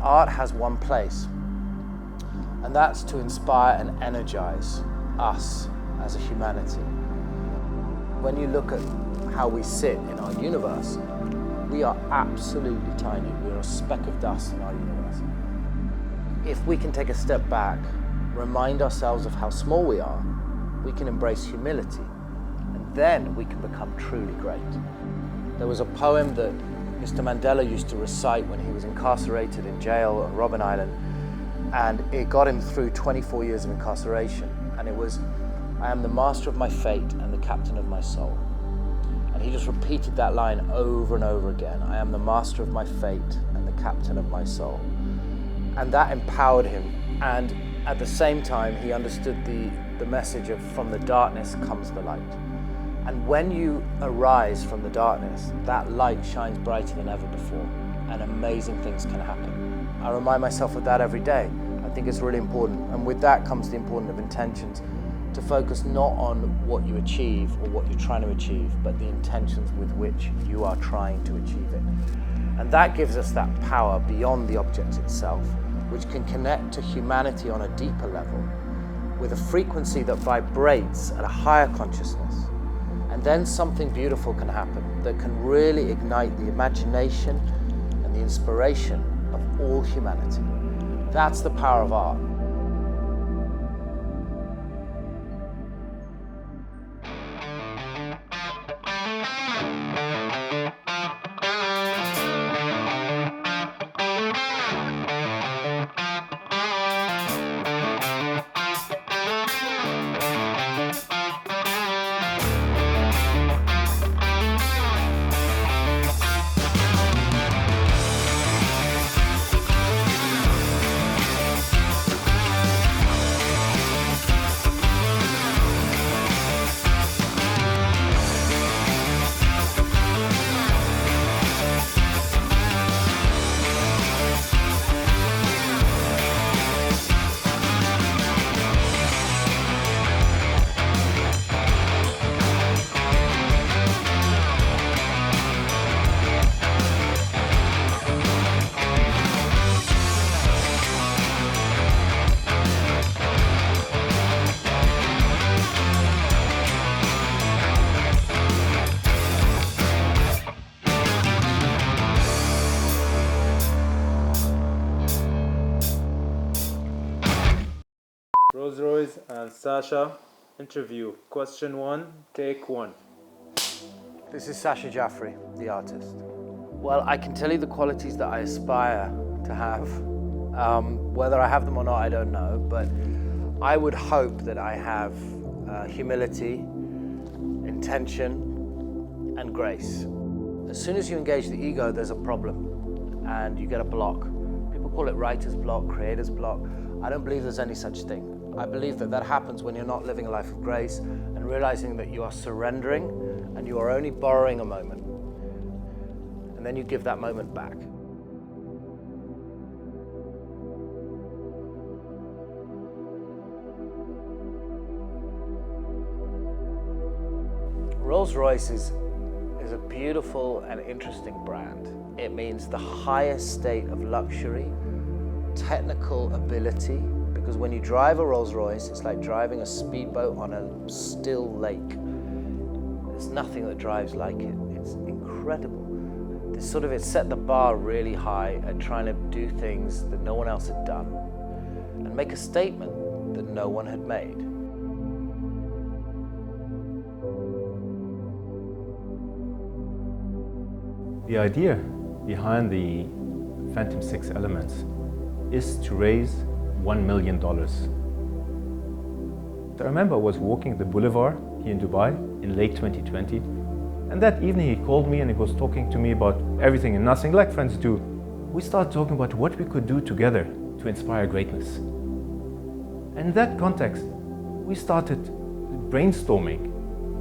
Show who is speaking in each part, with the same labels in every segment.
Speaker 1: art has one place, and that's to inspire and energize us as a humanity. When you look at how we sit in our universe, we are absolutely tiny. We're a speck of dust in our universe. If we can take a step back, remind ourselves of how small we are, we can embrace humility, and then we can become truly great. There was a poem that Mr. Mandela used to recite when he was incarcerated in jail on Robben Island, and it got him through 24 years of incarceration. And it was, "I am the master of my fate and the captain of my soul." And he just repeated that line over and over again. "I am the master of my fate and the captain of my soul." And that empowered him. And at the same time, he understood the message of from the darkness comes the light. And when you arise from the darkness, that light shines brighter than ever before, and amazing things can happen. I remind myself of that every day. I think it's really important. And with that comes the importance of intentions, to focus not on what you achieve or what you're trying to achieve, but the intentions with which you are trying to achieve it. And that gives us that power beyond the object itself, which can connect to humanity on a deeper level, with a frequency that vibrates at a higher consciousness. And then something beautiful can happen that can really ignite the imagination and the inspiration of all humanity. That's the power of art.
Speaker 2: Rolls-Royce and Sacha interview. Question 1, take 1.
Speaker 1: This is Sacha JAFRI, the artist. Well, I can tell you the qualities that I aspire to have. Whether I have them or not, I don't know, but I would hope that I have humility, intention, and grace. As soon as you engage the ego, there's a problem, and you get a block. People call it writer's block, creator's block. I don't believe there's any such thing. I believe that that happens when you're not living a life of grace and realizing that you are surrendering and you are only borrowing a moment. And then you give that moment back. Rolls-Royce is a beautiful and interesting brand. It means the highest state of luxury, technical ability, because when you drive a Rolls-Royce, it's like driving a speedboat on a still lake. There's nothing that drives like it. It's incredible. It set the bar really high at trying to do things that no one else had done and make a statement that no one had made.
Speaker 3: The idea behind the Phantom 6 Elements is to raise $1 million. I remember I was walking the boulevard here in Dubai in late 2020, and that evening he called me and he was talking to me about everything and nothing, like friends do. We started talking about what we could do together to inspire greatness. And in that context, we started brainstorming,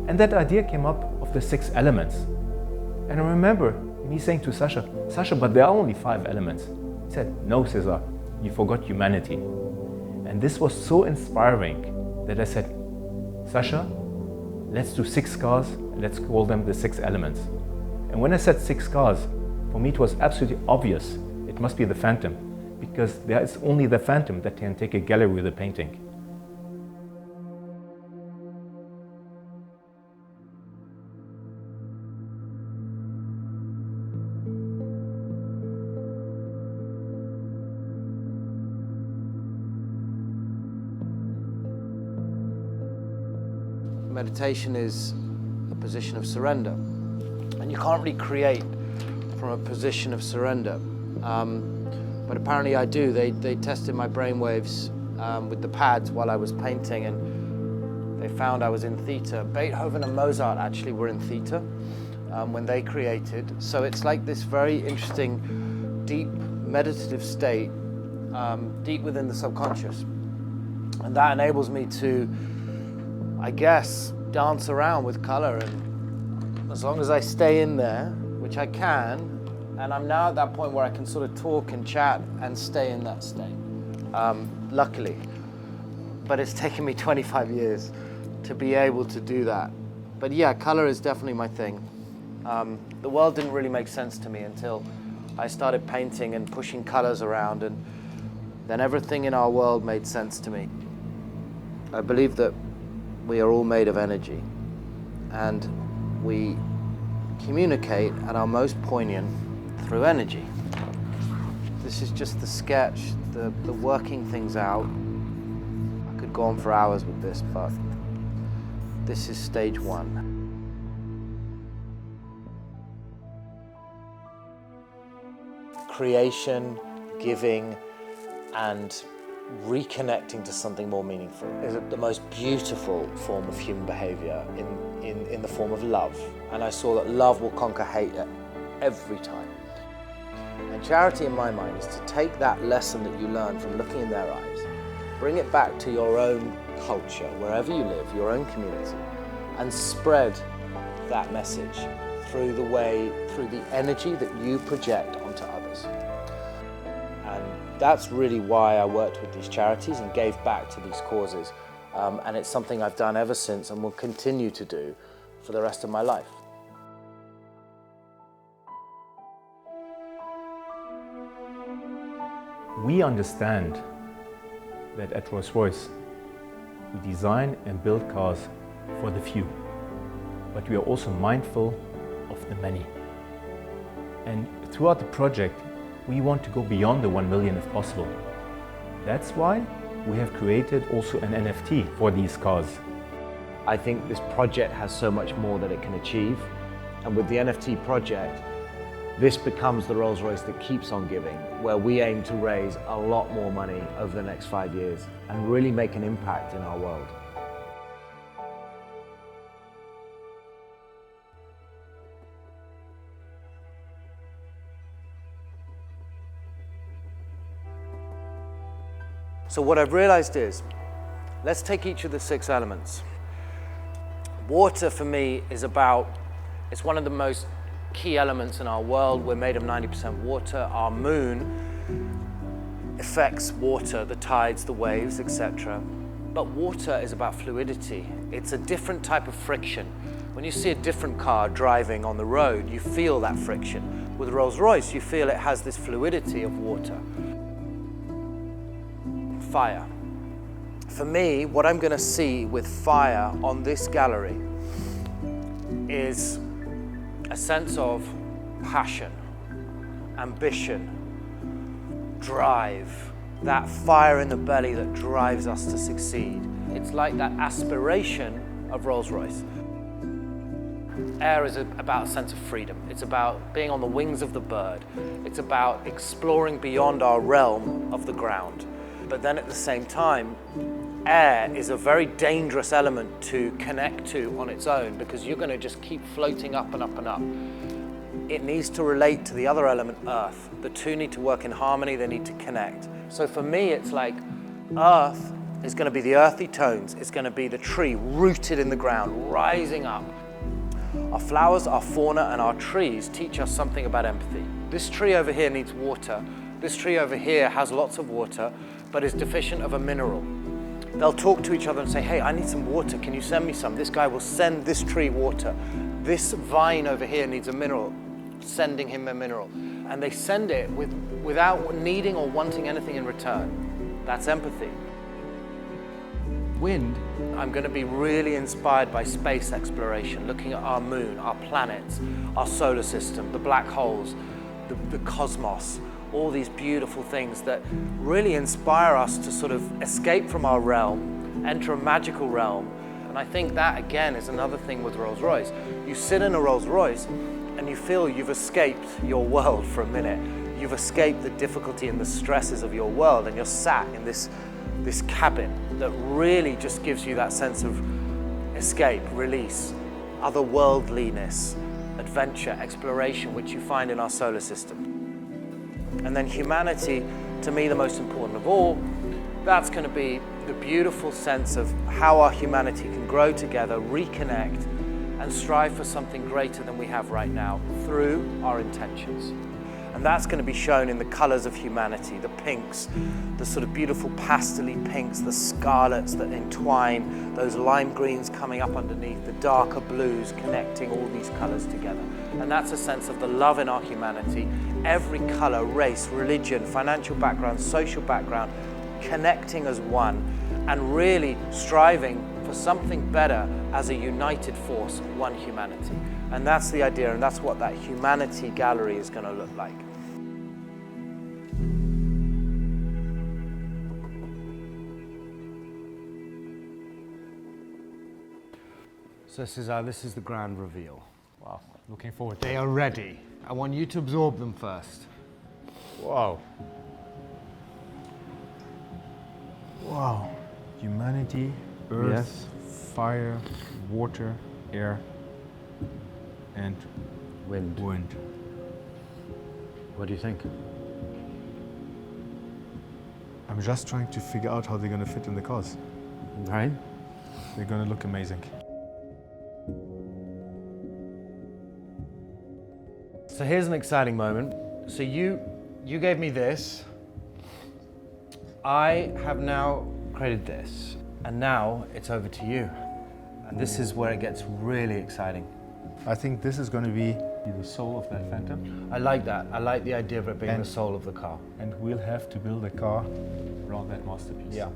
Speaker 3: and that idea came up of the 6 elements. And I remember me saying to Sacha, but there are only 5 elements. He said, "No, Cesar, you forgot humanity." And this was so inspiring that I said, "Sacha, let's do 6 cars, and let's call them the 6 elements." And when I said 6 cars, for me it was absolutely obvious it must be the Phantom, because there's only the phantom that can take a gallery with a painting.
Speaker 1: Meditation is a position of surrender, and you can't really create from a position of surrender. But apparently I do. They tested my brainwaves with the pads while I was painting, and they found I was in theta. Beethoven and Mozart actually were in theta when they created. So it's like this very interesting, deep meditative state, deep within the subconscious. And that enables me to, I guess, dance around with color, and as long as I stay in there, which I can, and I'm now at that point where I can sort of talk and chat and stay in that state, luckily. But it's taken me 25 years to be able to do that. But yeah, color is definitely my thing. The world didn't really make sense to me until I started painting and pushing colors around, and then everything in our world made sense to me. I believe that we are all made of energy, and we communicate at our most poignant through energy. This is just the sketch, the working things out. I could go on for hours with this, but this is stage one. Creation, giving, and reconnecting to something more meaningful is the most beautiful form of human behavior in the form of love. And I saw that love will conquer hate every time. And charity, in my mind, is to take that lesson that you learn from looking in their eyes, bring it back to your own culture, wherever you live, your own community, and spread that message through the energy that you project onto others. And that's really why I worked with these charities and gave back to these causes. And it's something I've done ever since and will continue to do for the rest of my life.
Speaker 3: We understand that at Rolls-Royce, we design and build cars for the few, but we are also mindful of the many. And throughout the project, we want to go beyond the 1 million if possible. That's why we have created also an NFT for these cars.
Speaker 1: I think this project has so much more that it can achieve. And with the NFT project, this becomes the Rolls-Royce that keeps on giving, where we aim to raise a lot more money over the next 5 years and really make an impact in our world. So what I've realized is, let's take each of the 6 elements. Water for me is it's one of the most key elements in our world. We're made of 90% water. Our moon affects water, the tides, the waves, etc. But water is about fluidity. It's a different type of friction. When you see a different car driving on the road, you feel that friction. With Rolls-Royce, you feel it has this fluidity of water. Fire. For me, what I'm going to see with fire on this gallery is a sense of passion, ambition, drive, that fire in the belly that drives us to succeed. It's like that aspiration of Rolls-Royce. Air is about a sense of freedom. It's about being on the wings of the bird. It's about exploring beyond our realm of the ground. But then at the same time, air is a very dangerous element to connect to on its own, because you're going to just keep floating up and up and up. It needs to relate to the other element, earth. The two need to work in harmony, they need to connect. So for me, it's like earth is going to be the earthy tones. It's going to be the tree rooted in the ground, rising up. Our flowers, our fauna, and our trees teach us something about empathy. This tree over here needs water. This tree over here has lots of water, but is deficient of a mineral. They'll talk to each other and say, hey, I need some water, can you send me some? This guy will send this tree water. This vine over here needs a mineral. sending him a mineral. And they send it without needing or wanting anything in return. That's empathy. Wind, I'm going to be really inspired by space exploration, looking at our moon, our planets, our solar system, the black holes, the cosmos, all these beautiful things that really inspire us to sort of escape from our realm, enter a magical realm. And I think that, again, is another thing with Rolls-Royce. You sit in a Rolls-Royce and you feel you've escaped your world for a minute. You've escaped the difficulty and the stresses of your world, and you're sat in this cabin that really just gives you that sense of escape, release, otherworldliness, adventure, exploration, which you find in our solar system. And then humanity, to me, the most important of all, that's going to be the beautiful sense of how our humanity can grow together, reconnect, and strive for something greater than we have right now through our intentions. And that's going to be shown in the colors of humanity, the pinks, the sort of beautiful pastel-y pinks, the scarlets that entwine, those lime greens coming up underneath, the darker blues connecting all these colors together. And that's a sense of the love in our humanity. Every color, race, religion, financial background, social background, connecting as one and really striving for something better as a united force, one humanity. And that's the idea, and that's what that humanity gallery is going to look like. So this is the grand reveal.
Speaker 3: Wow, looking forward to
Speaker 1: They
Speaker 3: it.
Speaker 1: are ready. I want you to absorb them first.
Speaker 3: Wow. Wow. Humanity, earth,
Speaker 1: Yes.
Speaker 3: fire, water, air, and
Speaker 1: Wind.
Speaker 3: wind.
Speaker 1: What do you think?
Speaker 3: I'm just trying to figure out how they're going to fit in the cars.
Speaker 1: Right?
Speaker 3: They're going to look amazing.
Speaker 1: So here's an exciting moment. So you gave me this. I have now created this, and now it's over to you. And this is where it gets really exciting.
Speaker 3: I think this is going to be the soul of that Phantom,
Speaker 1: I like that. I like the idea of it being
Speaker 3: And-
Speaker 1: the soul of the car.
Speaker 3: and we'll have to build a car around that masterpiece.
Speaker 1: Yeah.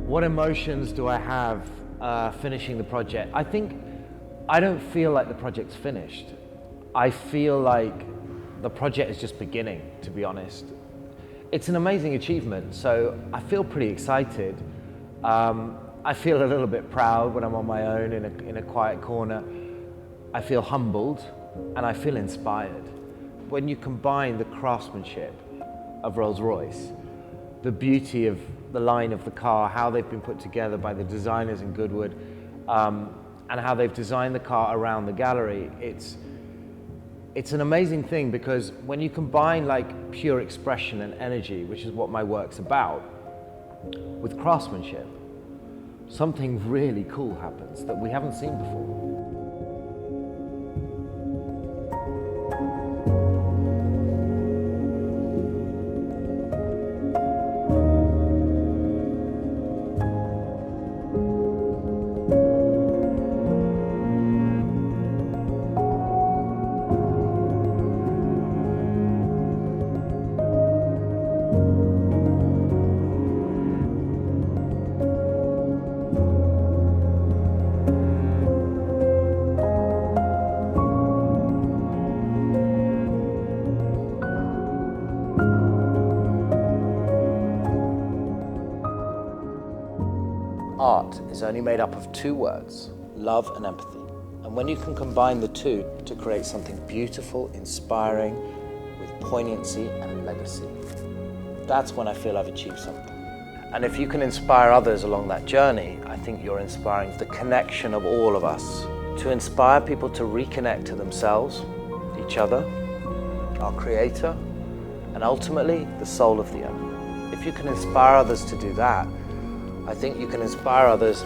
Speaker 1: What emotions do I have finishing the project? I don't feel like the project's finished. I feel like the project is just beginning, to be honest. It's an amazing achievement, so I feel pretty excited. I feel a little bit proud when I'm on my own in a quiet corner. I feel humbled and I feel inspired. When you combine the craftsmanship of Rolls-Royce, the beauty of the line of the car, how they've been put together by the designers in Goodwood, and how they've designed the car around the gallery, it's an amazing thing, because when you combine like pure expression and energy, which is what my work's about, with craftsmanship, something really cool happens that we haven't seen before. Art is only made up of two words, love and empathy. And when you can combine the two to create something beautiful, inspiring, with poignancy and legacy, that's when I feel I've achieved something. And if you can inspire others along that journey, I think you're inspiring the connection of all of us, to inspire people to reconnect to themselves, each other, our Creator, and ultimately the soul of the earth. If you can inspire others to do that, I think you can inspire others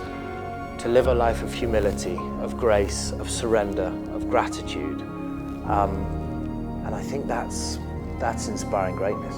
Speaker 1: to live a life of humility, of grace, of surrender, of gratitude. And I think that's inspiring greatness.